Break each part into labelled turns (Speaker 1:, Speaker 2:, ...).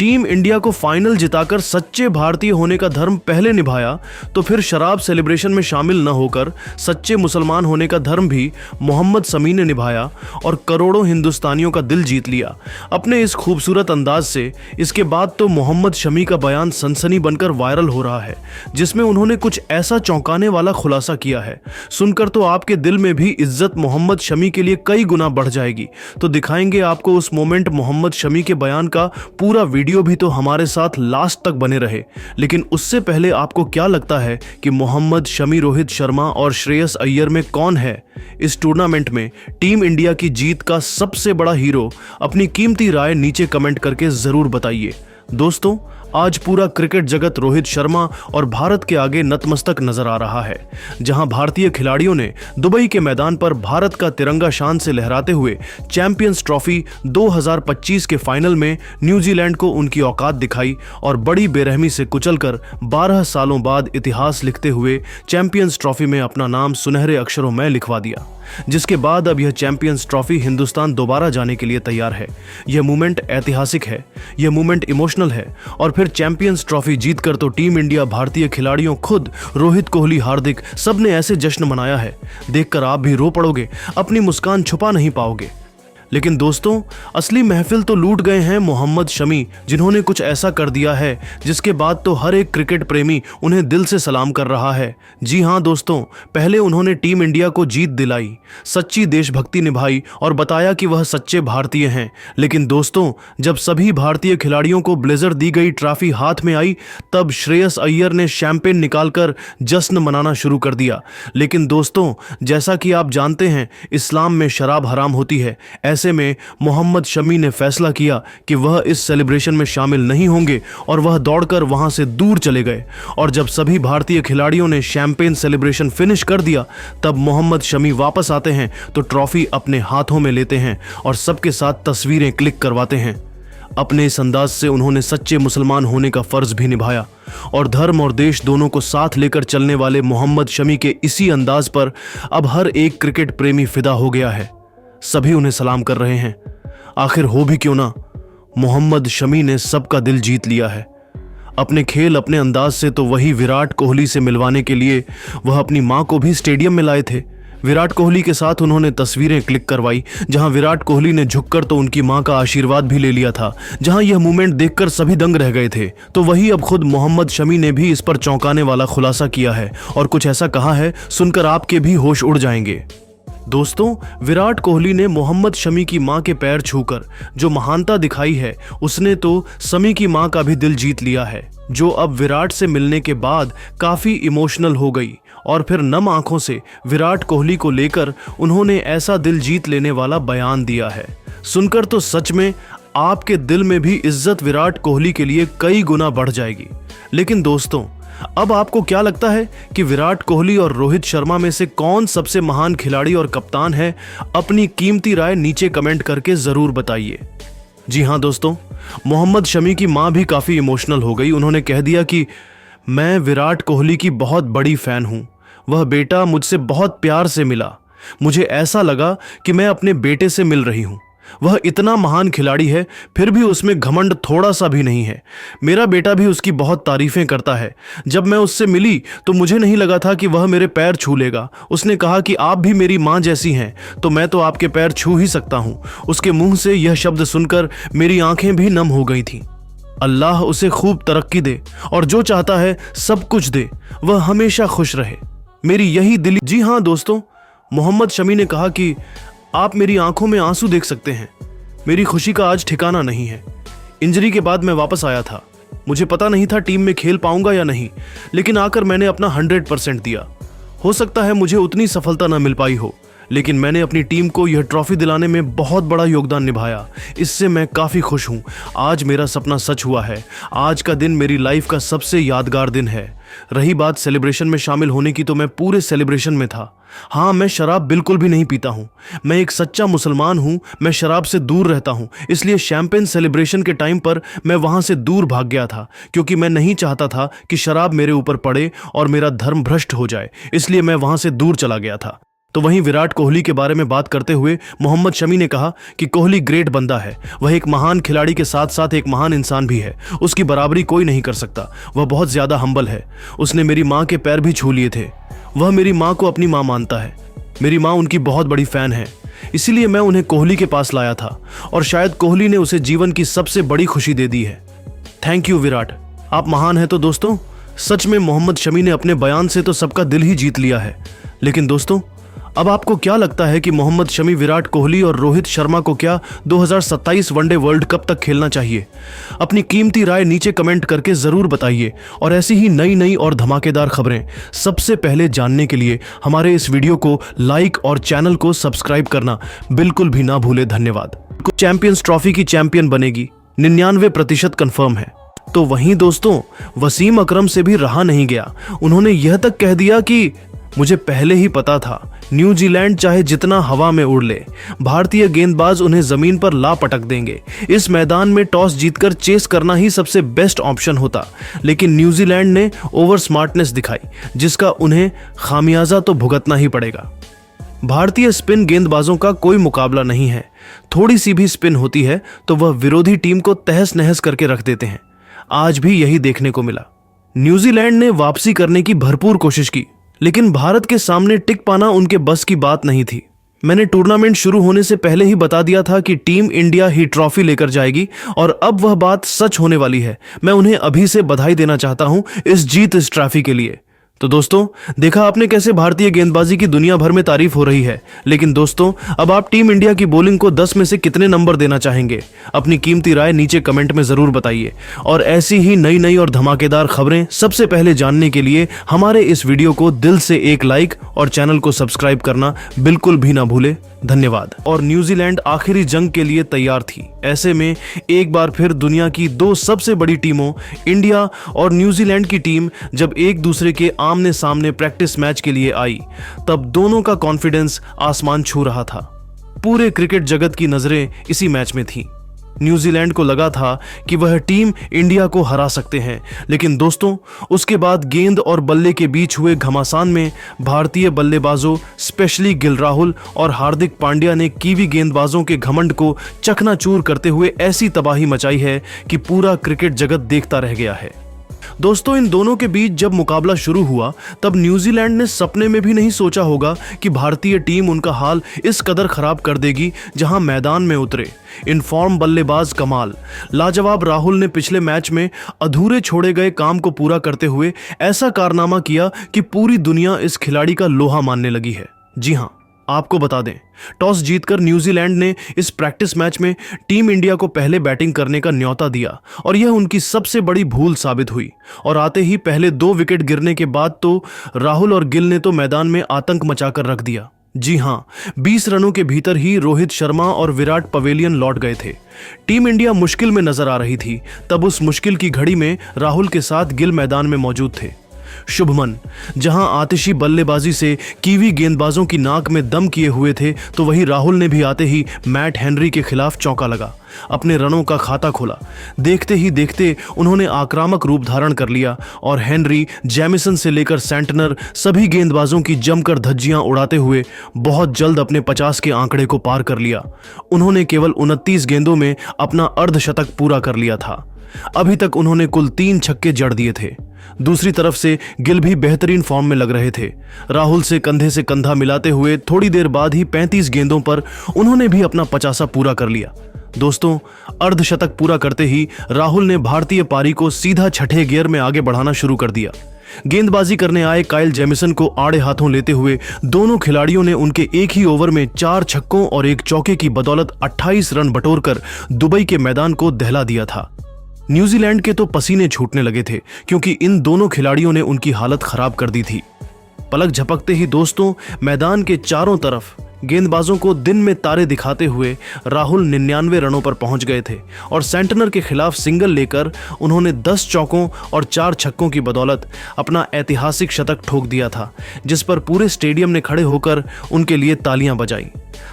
Speaker 1: Team India को final जिताकर सच्चे भारतीय होने का धर्म पहले निभाया, तो फिर शराब सेलिब्रेशन में शामिल न होकर सच्चे मुसलमान होने का धर्म भी मोहम्मद शमी ने निभाया और करोड़ों हिंदुस्तानियों का दिल जीत लिया अपने इस खूबसूरत अंदाज से। इसके बाद तो मोहम्मद शमी का बयान सनसनी बनकर वायरल हो रहा है, जिसमें उन्होंने कुछ ऐसा चौंकाने वाला खुलासा किया है, सुनकर तो आपके दिल में भी इज्जत मोहम्मद शमी के लिए कई गुना बढ़ जाएगी। तो दिखाएंगे आपको उस मोमेंट मोहम्मद शमी के बयान का पूरा वीडियो भी, तो हमारे साथ लास्ट तक बने रहे। लेकिन उससे पहले आपको क्या लगता है कि मोहम्मद शमी, रोहित शर्मा और श्रेयस अय्यर में कौन है इस टूर्नामेंट में टीम इंडिया की जीत का सबसे बड़ा हीरो? अपनी कीमती राय नीचे कमेंट करके जरूर बताइए। दोस्तों, आज पूरा क्रिकेट जगत रोहित शर्मा और भारत के आगे नतमस्तक नजर आ रहा है, जहां भारतीय खिलाड़ियों ने दुबई के मैदान पर भारत का तिरंगा शान से लहराते हुए चैंपियंस ट्रॉफी 2025 के फाइनल में न्यूजीलैंड को उनकी औकात दिखाई और बड़ी बेरहमी से कुचलकर 12 सालों बाद इतिहास लिखते हुए चैंपियंस ट्रॉफी में अपना नाम सुनहरे अक्षरों में लिखवा दिया, जिसके बाद अब यह चैंपियंस ट्रॉफी हिंदुस्तान दोबारा जाने के लिए तैयार है। यह मूवमेंट ऐतिहासिक है, यह मूवमेंट इमोशनल है, और फिर चैंपियंस ट्रॉफी जीतकर तो टीम इंडिया, भारतीय खिलाड़ियों, खुद रोहित कोहली, हार्दिक, सबने ऐसे जश्न मनाया है, देखकर आप भी रो पड़ोगे, अपनी मुस्कान छुपा नहीं पाओगे। लेकिन दोस्तों, असली महफिल तो लूट गए हैं मोहम्मद शमी, जिन्होंने कुछ ऐसा कर दिया है जिसके बाद तो हर एक क्रिकेट प्रेमी उन्हें दिल से सलाम कर रहा है। जी हां दोस्तों, पहले उन्होंने टीम इंडिया को जीत दिलाई, सच्ची देशभक्ति निभाई और बताया कि वह सच्चे भारतीय हैं। लेकिन दोस्तों, जब सभी भारतीय खिलाड़ियों को ब्लेजर दी गई ट्रॉफी हाथ में आई, तब श्रेयस अय्यर ने शैंपेन निकालकर जश्न मनाना शुरू कर दिया। लेकिन दोस्तों, जैसा कि आप जानते हैं, इस्लाम में शराब हराम होती है। ऐसे में मोहम्मद शमी ने फैसला किया कि वह इस सेलिब्रेशन में शामिल नहीं होंगे और वह दौड़कर वहां से दूर चले गए। और जब सभी भारतीय खिलाड़ियों ने शैंपेन सेलिब्रेशन फिनिश कर दिया, तब मोहम्मद शमी वापस आते हैं तो ट्रॉफी अपने हाथों में लेते हैं और सबके साथ तस्वीरें क्लिक करवाते हैं। अपने इस अंदाज से उन्होंने सच्चे मुसलमान होने का फर्ज भी निभाया और धर्म और देश दोनों को साथ लेकर चलने वाले मोहम्मद शमी के इसी अंदाज पर अब हर एक क्रिकेट प्रेमी फिदा हो गया है। सभी उन्हें सलाम कर रहे हैं। आखिर हो भी क्यों ना, मोहम्मद शमी ने सबका दिल जीत लिया है। अपने खेल, अपने अंदाज से तो वही विराट कोहली से मिलवाने के लिए वह अपनी मां को भी स्टेडियम में लाए थे। विराट कोहली के साथ उन्होंने तस्वीरें क्लिक करवाई, जहां विराट कोहली ने झुककर तो उनकी मां का आशीर्वाद भी ले लिया था। जहां यह मूवमेंट देखकर सभी दंग रह गए थे, तो वही अब खुद मोहम्मद शमी ने भी इस पर चौंकाने वाला खुलासा किया है और कुछ ऐसा कहा है, सुनकर आपके भी होश उड़ जाएंगे। दोस्तों, विराट कोहली ने मोहम्मद शमी की मां के पैर छूकर जो महानता दिखाई है, उसने तो शमी की मां का भी दिल जीत लिया है, जो अब विराट से मिलने के बाद काफी इमोशनल हो गई और फिर नम आंखों से विराट कोहली को लेकर उन्होंने ऐसा दिल जीत लेने वाला बयान दिया है। सुनकर तो सच में आपके दिल में भी इज्जत विराट कोहली के लिए कई गुना बढ़ जाएगी। लेकिन दोस्तों, अब आपको क्या लगता है कि विराट कोहली और रोहित शर्मा में से कौन सबसे महान खिलाड़ी और कप्तान है? अपनी कीमती राय नीचे कमेंट करके जरूर बताइए। जी हां दोस्तों, मोहम्मद शमी की मां भी काफी इमोशनल हो गई। उन्होंने कह दिया कि मैं विराट कोहली की बहुत बड़ी फैन हूं। वह बेटा मुझसे बहुत प्यार से मिला। मुझे ऐसा लगा कि मैं अपने बेटे से मिल रही हूं। वह इतना महान खिलाड़ी है, फिर भी उसमें घमंड थोड़ा सा भी नहीं है। मेरा बेटा भी उसकी बहुत तारीफें करता है। जब मैं उससे मिली तो मुझे नहीं लगा था कि वह मेरे पैर छू लेगा। उसने कहा कि आप भी मेरी मां जैसी हैं, तो मैं तो आपके पैर छू ही सकता हूं। उसके मुंह से यह शब्द सुनकर मेरी आंखें भी नम हो गई थीं। अल्लाह उसे खूब तरक्की दे और जो चाहता है सब कुछ दे, वह हमेशा खुश रहे, मेरी यही दिली। जी हाँ दोस्तों, मोहम्मद शमी ने कहा कि आप मेरी आंखों में आंसू देख सकते हैं। मेरी खुशी का आज ठिकाना नहीं है। इंजरी के बाद मैं वापस आया था। मुझे पता नहीं था टीम में खेल पाऊंगा या नहीं, लेकिन आकर मैंने अपना 100% दिया। हो सकता है मुझे उतनी सफलता न मिल पाई हो, लेकिन मैंने अपनी टीम को यह ट्रॉफी दिलाने में बहुत बड़ा योगदान निभाया। इससे मैं काफ़ी खुश हूँ। आज मेरा सपना सच हुआ है। आज का दिन मेरी लाइफ का सबसे यादगार दिन है। रही बात सेलिब्रेशन में शामिल होने की, तो मैं पूरे सेलिब्रेशन में था। हाँ, मैं शराब बिल्कुल भी नहीं पीता हूँ। मैं एक सच्चा मुसलमान हूँ। मैं शराब से दूर रहता हूँ। इसलिए शैंपेन सेलिब्रेशन के टाइम पर मैं वहाँ से दूर भाग गया था, क्योंकि मैं नहीं चाहता था कि शराब मेरे ऊपर पड़े और मेरा धर्म भ्रष्ट हो जाए। इसलिए मैं वहाँ से दूर चला गया था। तो वहीं विराट कोहली के बारे में बात करते हुए मोहम्मद शमी ने कहा कि कोहली ग्रेट बंदा है, वह एक महान खिलाड़ी के साथ साथ एक महान इंसान भी है, उसकी बराबरी कोई नहीं कर सकता, वह बहुत ज्यादा हम्बल है, उसने मेरी माँ के पैर भी छू लिए थे, वह मेरी माँ को अपनी माँ मानता है, मेरी माँ उनकी बहुत बड़ी फैन है, इसीलिए मैं उन्हें कोहली के पास लाया था और शायद कोहली ने उसे जीवन की सबसे बड़ी खुशी दे दी है। थैंक यू विराट, आप महान हैं। तो दोस्तों, सच में मोहम्मद शमी ने अपने बयान से तो सबका दिल ही जीत लिया है। लेकिन दोस्तों, अब आपको क्या लगता है कि मोहम्मद शमी, विराट कोहली और रोहित शर्मा को क्या 2027 वनडे वर्ल्ड कप तक खेलना चाहिए? अपनी कीमती राय नीचे कमेंट करके जरूर बताइए और ऐसी ही नई नई और धमाकेदार खबरें सबसे पहले जानने के लिए हमारे इस वीडियो को लाइक और चैनल को सब्सक्राइब करना बिल्कुल भी ना भूले। धन्यवाद। चैंपियंस ट्रॉफी की चैंपियन बनेगी, 99% कंफर्म है। तो वहीं दोस्तों, वसीम अकरम से भी रहा नहीं गया, उन्होंने यह तक कह दिया कि मुझे पहले ही पता था, न्यूजीलैंड चाहे जितना हवा में उड़ ले, भारतीय गेंदबाज उन्हें जमीन पर ला पटक देंगे। इस मैदान में टॉस जीतकर चेस करना ही सबसे बेस्ट ऑप्शन होता, लेकिन न्यूजीलैंड ने ओवर स्मार्टनेस दिखाई, जिसका उन्हें खामियाजा तो भुगतना ही पड़ेगा। भारतीय स्पिन गेंदबाजों का कोई मुकाबला नहीं है, थोड़ी सी भी स्पिन होती है तो वह विरोधी टीम को तहस नहस करके रख देते हैं। आज भी यही देखने को मिला। न्यूजीलैंड ने वापसी करने की भरपूर कोशिश की, लेकिन भारत के सामने टिक पाना उनके बस की बात नहीं थी। मैंने टूर्नामेंट शुरू होने से पहले ही बता दिया था कि टीम इंडिया ही ट्रॉफी लेकर जाएगी और अब वह बात सच होने वाली है। मैं उन्हें अभी से बधाई देना चाहता हूं इस जीत, इस ट्रॉफी के लिए। तो दोस्तों, देखा आपने कैसे भारतीय गेंदबाजी की दुनिया भर में तारीफ हो रही है। लेकिन दोस्तों, अब आप टीम इंडिया की बॉलिंग को 10 में से कितने नंबर देना चाहेंगे? अपनी कीमती राय नीचे कमेंट में जरूर बताइए और ऐसी ही नई नई और धमाकेदार खबरें सबसे पहले जानने के लिए हमारे इस वीडियो को दिल से एक लाइक और चैनल को सब्सक्राइब करना बिल्कुल भी ना भूले। धन्यवाद। और न्यूजीलैंड आखिरी जंग के लिए तैयार थी। ऐसे में एक बार फिर दुनिया की दो सबसे बड़ी टीमों, इंडिया और न्यूजीलैंड की टीम, जब एक दूसरे के आमने सामने प्रैक्टिस मैच के लिए आई, तब दोनों का कॉन्फिडेंस आसमान छू रहा था। पूरे क्रिकेट जगत की नजरें इसी मैच में थी। न्यूजीलैंड को लगा था कि वह टीम इंडिया को हरा सकते हैं, लेकिन दोस्तों, उसके बाद गेंद और बल्ले के बीच हुए घमासान में भारतीय बल्लेबाजों, स्पेशली गिल राहुल और हार्दिक पांड्या ने कीवी गेंदबाजों के घमंड को चकनाचूर करते हुए ऐसी तबाही मचाई है कि पूरा क्रिकेट जगत देखता रह गया है। दोस्तों, इन दोनों के बीच जब मुकाबला शुरू हुआ, तब न्यूजीलैंड ने सपने में भी नहीं सोचा होगा कि भारतीय टीम उनका हाल इस कदर खराब कर देगी। जहां मैदान में उतरे इनफॉर्म बल्लेबाज कमाल, लाजवाब राहुल ने पिछले मैच में अधूरे छोड़े गए काम को पूरा करते हुए ऐसा कारनामा किया कि पूरी दुनिया इस खिलाड़ी का लोहा मानने लगी है। जी हां, आपको बता दें, टॉस जीतकर न्यूजीलैंड ने इस प्रैक्टिस मैच में टीम इंडिया को पहले बैटिंग करने का न्योता दिया और यह उनकी सबसे बड़ी भूल साबित हुई। और आते ही पहले 2 विकेट गिरने के बाद तो राहुल और गिल ने तो मैदान में आतंक मचाकर रख दिया। जी हां, 20 रनों के भीतर ही रोहित शर्मा और विराट पवेलियन लौट गए थे। टीम इंडिया मुश्किल में नजर आ रही थी। तब उस मुश्किल की घड़ी में राहुल के साथ गिल मैदान में मौजूद थे। शुभमन जहां आतिशी बल्लेबाजी से कीवी गेंदबाजों की नाक में दम किए हुए थे, तो वहीं राहुल ने भी आते ही मैट हेनरी के खिलाफ चौका लगा, अपने रनों का खाता खोला। देखते ही देखते उन्होंने आक्रामक रूप धारण कर लिया और हेनरी, जैमिसन से लेकर सेंटनर, सभी गेंदबाजों की जमकर धज्जियां उड़ाते हुए बहुत जल्द अपने 50 के आंकड़े को पार कर लिया। उन्होंने केवल 29 गेंदों में अपना अर्धशतक पूरा कर लिया था। अभी तक उन्होंने कुल 3 छक्के जड़ दिए थे। दूसरी तरफ से गिल भी बेहतरीन फॉर्म में लग रहे थे। राहुल से कंधा मिलाते हुए थोड़ी देर बाद ही 35 गेंदों पर उन्होंने भी अपना 50 पूरा कर लिया। दोस्तों, अर्धशतक पूरा करते ही राहुल ने भारतीय पारी को सीधा छठे गियर में आगे बढ़ाना शुरू कर दिया। गेंदबाजी करने आए काइल जेमिसन को आड़े हाथों लेते हुए दोनों खिलाड़ियों ने उनके एक ही ओवर में 4 छक्कों और 1 चौके की बदौलत 28 रन बटोरकर दुबई के मैदान को दहला दिया था। न्यूजीलैंड के तो पसीने छूटने लगे थे, क्योंकि इन दोनों खिलाड़ियों ने उनकी हालत खराब कर दी थी। पलक झपकते ही दोस्तों, मैदान के चारों तरफ गेंदबाजों को दिन में तारे दिखाते हुए राहुल 99 रनों पर पहुंच गए थे और सेंटनर के खिलाफ सिंगल लेकर उन्होंने 10 चौकों और 4 छक्कों की बदौलत अपना ऐतिहासिक शतक ठोक दिया था, जिस पर पूरे स्टेडियम ने खड़े होकर उनके लिए तालियां बजाई।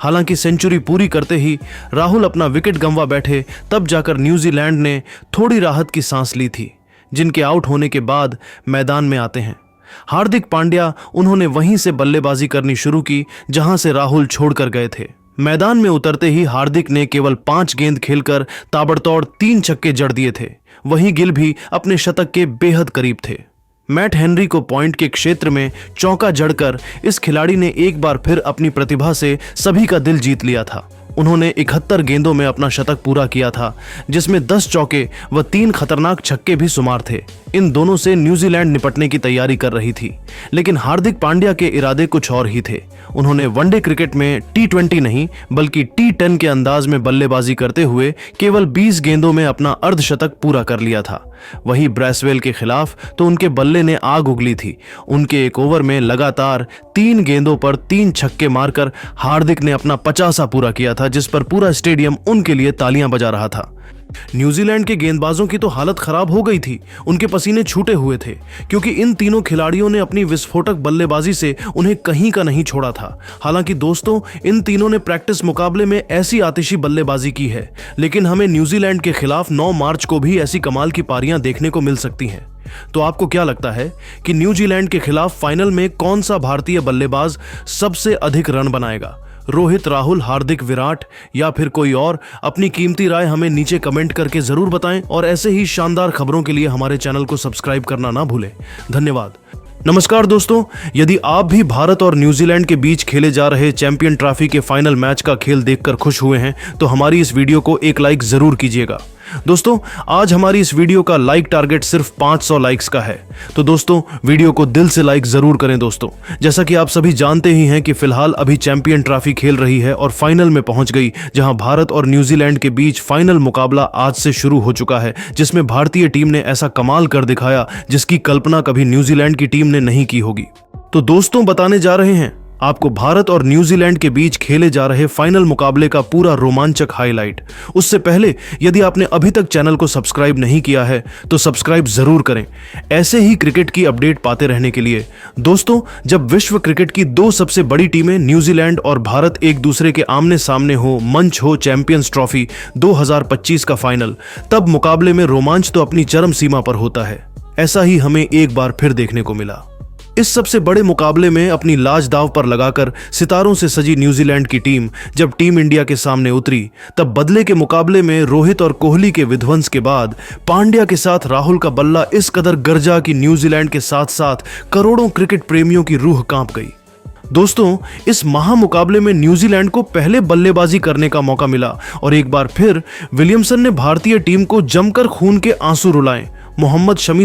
Speaker 1: हालांकि सेंचुरी पूरी करते ही राहुल अपना विकेट गंवा बैठे, तब जाकर न्यूजीलैंड ने थोड़ी राहत की सांस ली थी। जिनके आउट होने के बाद मैदान में आते हैं हार्दिक पांड्या उन्होंने वहीं से बल्लेबाजी करनी शुरू की जहां से राहुल छोड़कर गए थे। मैदान में उतरते ही हार्दिक ने केवल 5 गेंद खेलकर ताबड़तोड़ 3 छक्के जड़ दिए थे। वहीं गिल भी अपने शतक के बेहद करीब थे। मैट हेनरी को पॉइंट के क्षेत्र में चौका जड़कर इस खिलाड़ी ने एक बार फिर अपनी प्रतिभा से सभी का दिल जीत लिया था। उन्होंने 71 गेंदों में अपना शतक पूरा किया था, जिसमें 10 चौके व 3 खतरनाक छक्के भी शुमार थे। इन दोनों से न्यूजीलैंड निपटने की तैयारी कर रही थी, लेकिन हार्दिक पांड्या के इरादे कुछ और ही थे। उन्होंने वनडे क्रिकेट में T20 नहीं बल्कि T10 के अंदाज में बल्लेबाजी करते हुए केवल 20 गेंदों में अपना अर्धशतक पूरा कर लिया था। वहीं ब्रैसवेल के खिलाफ तो उनके बल्ले ने आग उगली थी। उनके एक ओवर में लगातार 3 गेंदों पर 3 छक्के मारकर हार्दिक ने अपना 50 पूरा किया था, जिस पर पूरा स्टेडियम उनके लिए तालियां बजा रहा था। न्यूजीलैंड के गेंदबाजों की तो हालत खराब हो गई थी, उनके पसीने छूटे हुए थे, क्योंकि इन तीनों खिलाड़ियों ने अपनी विस्फोटक बल्लेबाजी से उन्हें कहीं का नहीं छोड़ा था। हालांकि दोस्तों, इन तीनों ने प्रैक्टिस मुकाबले में ऐसी आतिशी बल्लेबाजी की है, लेकिन हमें न्यूजीलैंड के खिलाफ 9 मार्च को भी ऐसी कमाल की पारियां देखने को मिल सकती हैं। तो आपको क्या लगता है कि न्यूजीलैंड के खिलाफ फाइनल में कौन सा भारतीय बल्लेबाज सबसे अधिक रन बनाएगा? रोहित, राहुल, हार्दिक, विराट या फिर कोई और? अपनी कीमती राय हमें नीचे कमेंट करके जरूर बताएं और ऐसे ही शानदार खबरों के लिए हमारे चैनल को सब्सक्राइब करना ना भूलें। धन्यवाद। नमस्कार दोस्तों, यदि आप भी भारत और न्यूजीलैंड के बीच खेले जा रहे चैंपियन ट्रॉफी के फाइनल मैच का खेल देखकर खुश हुए हैं तो हमारी इस वीडियो को एक लाइक जरूर कीजिएगा। दोस्तों, आज हमारी इस वीडियो का लाइक टारगेट सिर्फ 500 लाइक्स का है, तो दोस्तों वीडियो को दिल से लाइक जरूर करें। दोस्तों, जैसा कि आप सभी जानते ही हैं कि फिलहाल अभी चैंपियन ट्रॉफी खेल रही है और फाइनल में पहुंच गई, जहां भारत और न्यूजीलैंड के बीच फाइनल मुकाबला आज से शुरू हो चुका है, जिसमें भारतीय टीम ने ऐसा कमाल कर दिखाया जिसकी कल्पना कभी न्यूजीलैंड की टीम ने नहीं की होगी। तो दोस्तों, बताने जा रहे हैं आपको भारत और न्यूजीलैंड के बीच खेले जा रहे फाइनल मुकाबले का पूरा रोमांचक हाईलाइट। उससे पहले यदि आपने अभी तक चैनल को सब्सक्राइब नहीं किया है तो सब्सक्राइब जरूर करें, ऐसे ही क्रिकेट की अपडेट पाते रहने के लिए। दोस्तों, जब विश्व क्रिकेट की 2 सबसे बड़ी टीमें न्यूजीलैंड और भारत एक दूसरे के आमने सामने हो, मंच हो चैंपियंस ट्रॉफी 2025 का फाइनल, तब मुकाबले में रोमांच तो अपनी चरम सीमा पर होता है। ऐसा ही हमें एक बार फिर देखने को मिला। इस सबसे बड़े मुकाबले में अपनी लाज दांव पर लगाकर सितारों से सजी न्यूजीलैंड की टीम जब टीम इंडिया के सामने उतरी, तब बदले के मुकाबले में रोहित और कोहली के विध्वंस के बाद पांड्या के साथ राहुल का बल्ला इस कदर गरजा कि न्यूजीलैंड के साथ साथ करोड़ों क्रिकेट प्रेमियों की रूह कांप गई। दोस्तों, इस महामुकाबले में न्यूजीलैंड को पहले बल्लेबाजी करने का मौका मिला और एक बार फिर विलियमसन ने भारतीय टीम को जमकर खून के आंसू रुलाए। मोहम्मद शमी